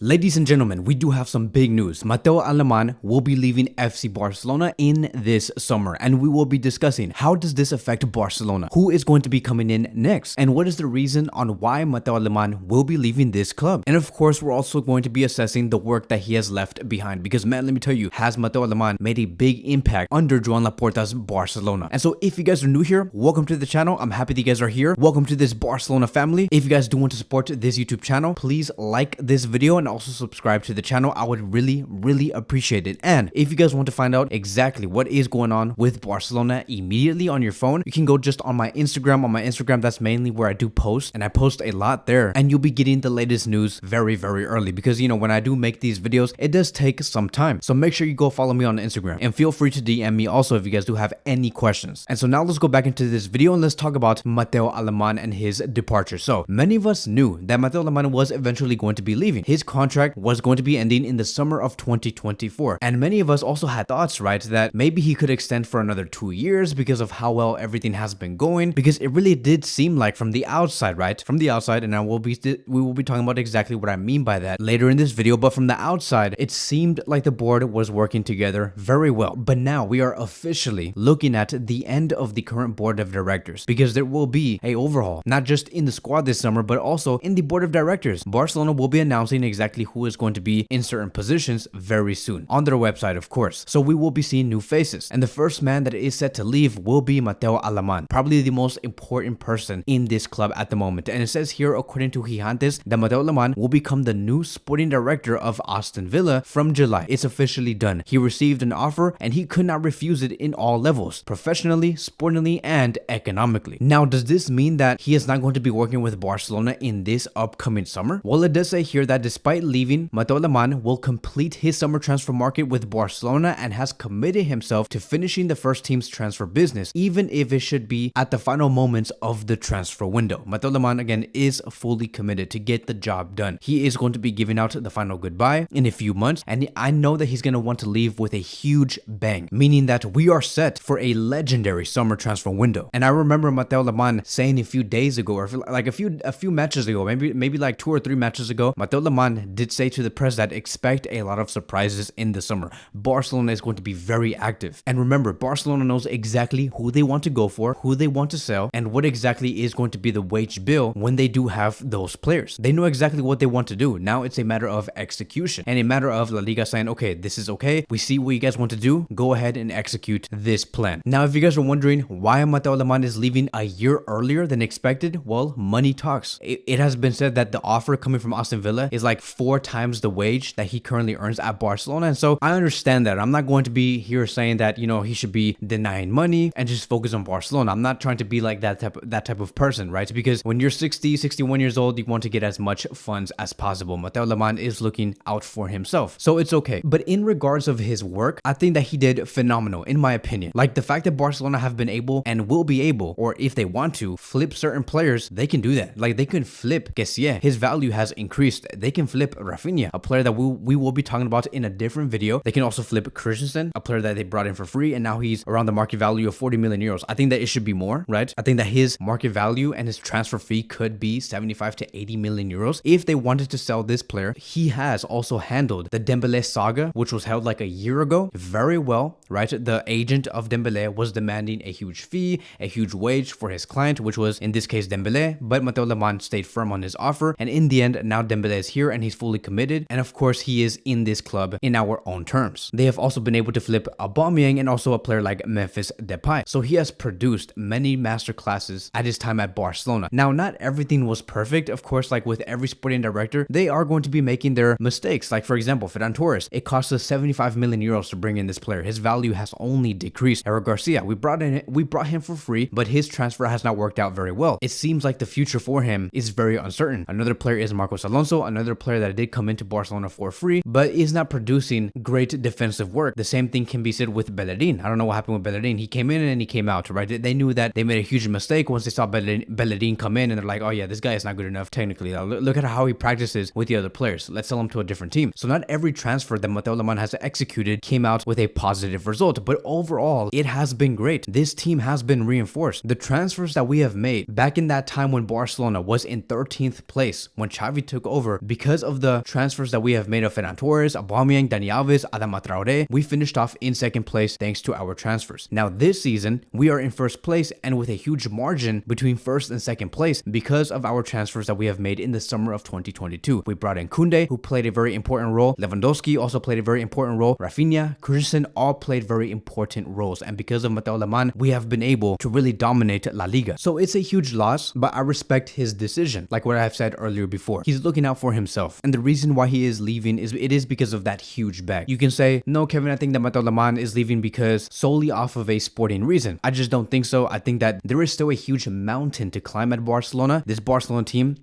Ladies and gentlemen, we do have some big news. Mateo Alemany will be leaving FC Barcelona in this summer, and we will be discussing how does this affect Barcelona, who is going to be coming in next, and what is the reason on why Mateo Alemany will be leaving this club. And of course, we're also going to be assessing the work that he has left behind, because man, let me tell you, has Mateo Alemany made a big impact under Joan Laporta's Barcelona. And so if you guys are new here, welcome to the channel. I'm happy that you guys are here. Welcome to this Barcelona family. If you guys do want to support this YouTube channel, please like this video and also subscribe to the channel. I would really appreciate it. And if you guys want to find out exactly what is going on with Barcelona immediately on your phone, you can go just on my Instagram. On my Instagram, that's mainly where I do post, and I post a lot there, and you'll be getting the latest news very early, because you know, when I do make these videos, it does take some time. So make sure you go follow me on Instagram, and feel free to DM me also if you guys do have any questions. And so now let's go back into this video and let's talk about Mateo Alemany and his departure. So many of us knew that Mateo Alemany was eventually going to be leaving. His contract was going to be ending in the summer of 2024, and many of us also had thoughts, right, that maybe he could extend for another 2 years because of how well everything has been going, because it really did seem like from the outside, right, from the outside, and we will be talking about exactly what I mean by that later in this video, but from the outside it seemed like the board was working together very well. But now we are officially looking at the end of the current board of directors, because there will be a overhaul, not just in the squad this summer but also in the board of directors. Barcelona will be announcing exactly who is going to be in certain positions very soon on their website, of course. So we will be seeing new faces, and the first man that is set to leave will be Mateo Alemany, probably the most important person in this club at the moment. And it says here, according to Gigantes, that Mateo Alemany will become the new sporting director of Aston Villa from July. It's officially done. He received an offer and he could not refuse it in all levels, professionally, sportingly, and economically. Now, does this mean that he is not going to be working with Barcelona in this upcoming summer? Well, it does say here that despite leaving, Mateo Alemany will complete his summer transfer market with Barcelona and has committed himself to finishing the first team's transfer business, even if it should be at the final moments of the transfer window. Mateo Alemany, again, is fully committed to get the job done. He is going to be giving out the final goodbye in a few months, and I know that he's going to want to leave with a huge bang, meaning that we are set for a legendary summer transfer window. And I remember Mateo Alemany saying a few days ago, or like a few matches ago, maybe like 2 or 3 matches ago, Mateo Alemany did say to the press that expect a lot of surprises in the summer. Barcelona is going to be very active. And remember, Barcelona knows exactly who they want to go for, who they want to sell, and what exactly is going to be the wage bill when they do have those players. They know exactly what they want to do. Now it's a matter of execution, and a matter of La Liga saying, okay, this is okay, we see what you guys want to do, go ahead and execute this plan. Now, if you guys are wondering why Mateo Alemany is leaving a year earlier than expected, well, money talks. It has been said that the offer coming from Aston Villa is like 4 times the wage that he currently earns at Barcelona, and so I understand that. I'm not going to be here saying that, you know, he should be denying money and just focus on Barcelona. I'm not trying to be like that type of person, right? Because when you're 61 years old, you want to get as much funds as possible. Mateo Alemany is looking out for himself, so it's okay. But in regards of his work, I think that he did phenomenal, in my opinion. Like the fact that Barcelona have been able and will be able, or if they want to, flip certain players, they can do that. Like they can flip Kessie. His value has increased. They can flip Rafinha, a player that we will be talking about in a different video. They can also flip Christensen, a player that they brought in for free, and now he's around the market value of 40 million euros. I think that it should be more, right? I think that his market value and his transfer fee could be 75 to 80 million euros if they wanted to sell this player. He has also handled the Dembele saga, which was held like a year ago, very well, right? The agent of Dembele was demanding a huge fee, a huge wage for his client, which was in this case Dembele, but Mateo Alemany stayed firm on his offer, and in the end, now Dembele is here and he's fully committed, and of course he is in this club in our own terms. They have also been able to flip Aubameyang and also a player like Memphis Depay, so he has produced many masterclasses at his time at Barcelona. Now, not everything was perfect, of course. Like with every sporting director, they are going to be making their mistakes. Like for example, Ferran Torres, it cost us 75 million euros to bring in this player. His value has only decreased. Eric Garcia, we brought him for free, but his transfer has not worked out very well. It seems like the future for him is very uncertain. Another player is Marcos Alonso, another player that did come into Barcelona for free, but is not producing great defensive work. The same thing can be said with Bellerin. I don't know what happened with Bellerin. He came in and he came out, right? They knew that they made a huge mistake once they saw Bellerin come in, and they're like, oh yeah, this guy is not good enough technically. Look at how he practices with the other players. Let's sell him to a different team. So not every transfer that Mateo Alemany has executed came out with a positive result, but overall, it has been great. This team has been reinforced. The transfers that we have made back in that time when Barcelona was in 13th place when Xavi took over, because of the transfers that we have made of Ferran Torres, Aubameyang, Dani Alves, Adama Traore, we finished off in second place thanks to our transfers. Now this season, we are in first place and with a huge margin between first and second place because of our transfers that we have made in the summer of 2022. We brought in Koundé, who played a very important role. Lewandowski also played a very important role. Rafinha, Christensen all played very important roles. And because of Mateo Alemany, we have been able to really dominate La Liga. So it's a huge loss, but I respect his decision. Like what I have said earlier before, he's looking out for himself. And the reason why he is leaving is because of that huge bag. You can say, no, Kevin, I think that Mateo Alemany is leaving because solely off of a sporting reason. I just don't think so. I think that there is still a huge mountain to climb at Barcelona. This Barcelona team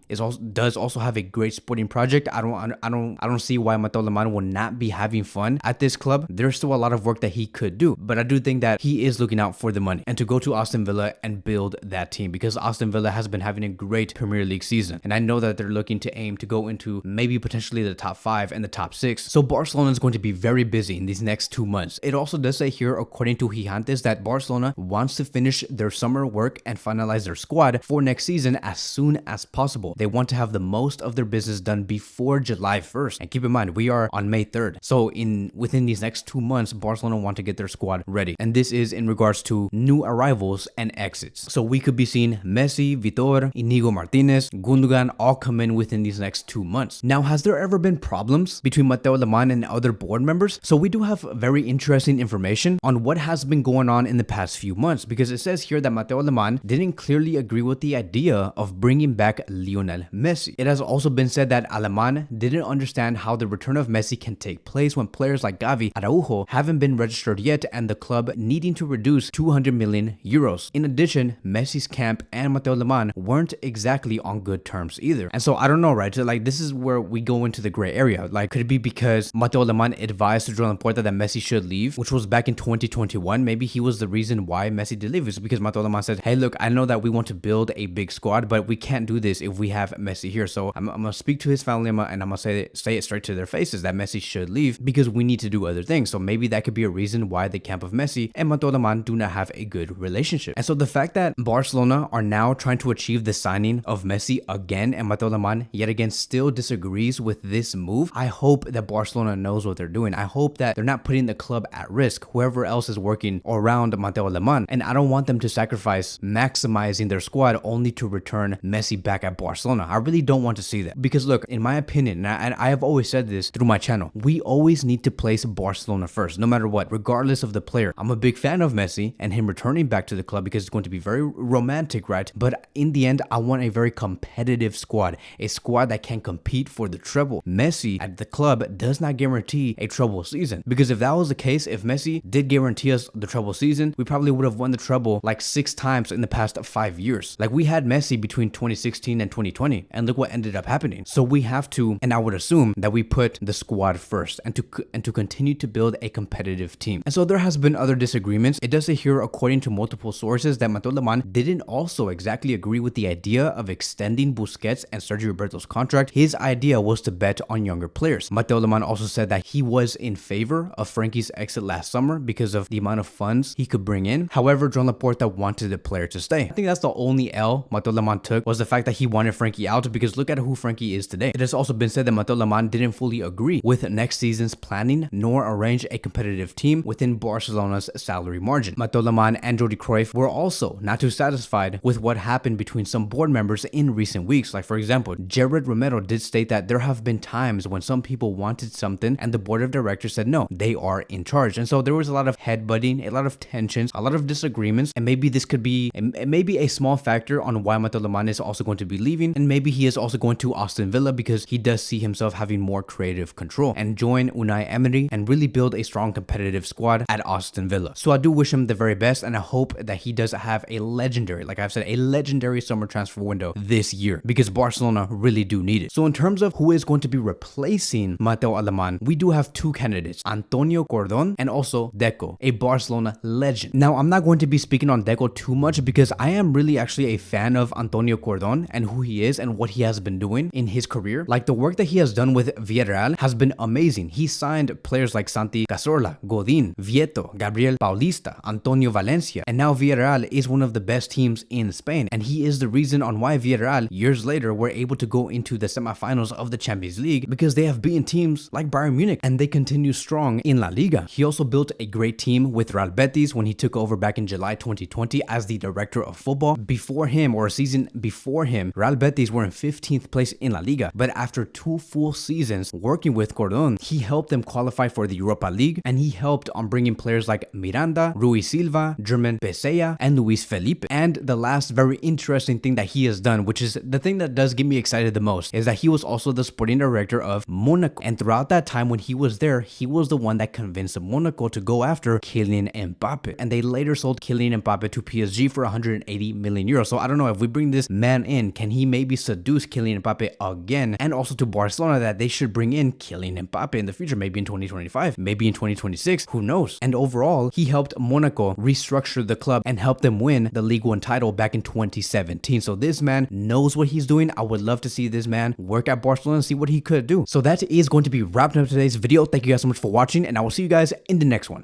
does also have a great sporting project. I don't see why Mateo Alemany will not be having fun at this club. There's still a lot of work that he could do, but I do think that he is looking out for the money and to go to Aston Villa and build that team, because Aston Villa has been having a great Premier League season, and I know that they're looking to aim to go into maybe potentially the top 5 and the top 6. So Barcelona is going to be very busy in these next 2 months. It also does say here, according to Gigantes, that Barcelona wants to finish their summer work and finalize their squad for next season as soon as possible. They want to have the most of their business done before July 1st. And keep in mind, we are on May 3rd. So within these next 2 months, Barcelona want to get their squad ready. And this is in regards to new arrivals and exits. So we could be seeing Messi, Vitor, Inigo Martinez, Gundogan all come in within these next 2 months. Now, has there ever been problems between Mateo Alemany and other board members? So we do have very interesting information on what has been going on in the past few months, because it says here that Mateo Alemany didn't clearly agree with the idea of bringing back Lionel Messi. It has also been said that Alemany didn't understand how the return of Messi can take place when players like Gavi, Araujo haven't been registered yet and the club needing to reduce 200 million euros. In addition, Messi's camp and Mateo Alemany weren't exactly on good terms either. And so I don't know, right? So like this is where we go into the gray area. Like, could it be because Mateo Alemany advised to Joan Laporta that Messi should leave, which was back in 2021? Maybe he was the reason why Messi did leave. It's because Mateo Alemany said, hey, look, I know that we want to build a big squad, but we can't do this if we have Messi here. So I'm gonna speak to his family and I'm gonna say it straight to their faces that Messi should leave because we need to do other things. So maybe that could be a reason why the camp of Messi and Mateo Alemany do not have a good relationship. And so the fact that Barcelona are now trying to achieve the signing of Messi again and Mateo Alemany yet again still disagrees with this move, I hope that Barcelona knows what they're doing. I hope that they're not putting the club at risk, whoever else is working around Mateo Alemany. And I don't want them to sacrifice maximizing their squad only to return Messi back at Barcelona. I really don't want to see that, because look, in my opinion, and I have always said this through my channel, we always need to place Barcelona first, no matter what, regardless of the player. I'm a big fan of Messi and him returning back to the club because it's going to be very romantic, right? But in the end, I want a very competitive squad, a squad that can compete for the treble. Messi at the club does not guarantee a treble season, because if that was the case, if Messi did guarantee us the treble season, we probably would have won the treble like 6 times in the past 5 years. Like we had Messi between 2016 and 2020, and look what ended up happening. So we have to, and I would assume that we put the squad first and to continue to build a competitive team. And so there has been other disagreements. It does say here, according to multiple sources, that Mateo Alemany didn't also exactly agree with the idea of extending Busquets and Sergio Roberto's contract. His idea was to bet on younger players. Mateo Alemany also said that he was in favor of Frankie's exit last summer because of the amount of funds he could bring in. However, Joan Laporta wanted the player to stay. I think that's the only L Mateo Alemany took, was the fact that he wanted Frankie out, because look at who Frankie is today. It has also been said that Mateo Alemany didn't fully agree with next season's planning nor arrange a competitive team within Barcelona's salary margin. Mateo Alemany and Jordi Cruyff were also not too satisfied with what happened between some board members in recent weeks. Like for example, Jared Romero did state that there have been times when some people wanted something and the board of directors said no, they are in charge. And so there was a lot of headbutting, a lot of tensions, a lot of disagreements, and maybe this could be maybe a small factor on why Mateo Alemany is also going to be leaving, and maybe he is also going to Aston Villa because he does see himself having more creative control and join Unai Emery and really build a strong competitive squad at Aston Villa. So I do wish him the very best, and I hope that he does have a legendary, like I've said, a legendary summer transfer window this year, because Barcelona really do need it. So in terms of who is going to be replacing Mateo Alemany, we do have 2 candidates, Antonio Cordon and also Deco, a Barcelona legend. Now, I'm not going to be speaking on Deco too much because I am really actually a fan of Antonio Cordon and who he is and what he has been doing in his career. Like the work that he has done with Villarreal has been amazing. He signed players like Santi Cazorla, Godin, Vieto, Gabriel Paulista, Antonio Valencia, and now Villarreal is one of the best teams in Spain, and he is the reason on why Villarreal years later were able to go into the semifinals of the Champions League because they have beaten teams like Bayern Munich and they continue strong in La Liga. He also built a great team with Real Betis when he took over back in July 2020 as the director of football. Before him, or a season before him, Real Betis were in 15th place in La Liga, but after 2 full seasons working with Cordon, he helped them qualify for the Europa League, and he helped on bringing players like Miranda, Rui Silva, German Pesea, and Luis Felipe. And the last very interesting thing that he has done, which is the thing that does get me excited the most, is that he was also the sporting director of Monaco. And throughout that time when he was there, he was the one that convinced Monaco to go after Kylian Mbappe. And they later sold Kylian Mbappe to PSG for 180 million euros. So I don't know, if we bring this man in, can he maybe seduce Kylian Mbappe again? And also to Barcelona, that they should bring in Kylian Mbappe in the future, maybe in 2025, maybe in 2026, who knows? And overall, he helped Monaco restructure the club and help them win the Ligue 1 title back in 2017. So this man knows what he's doing. I would love to see this man work at Barcelona and see what he could do. So that is going to be wrapping up today's video. Thank you guys so much for watching, and I will see you guys in the next one.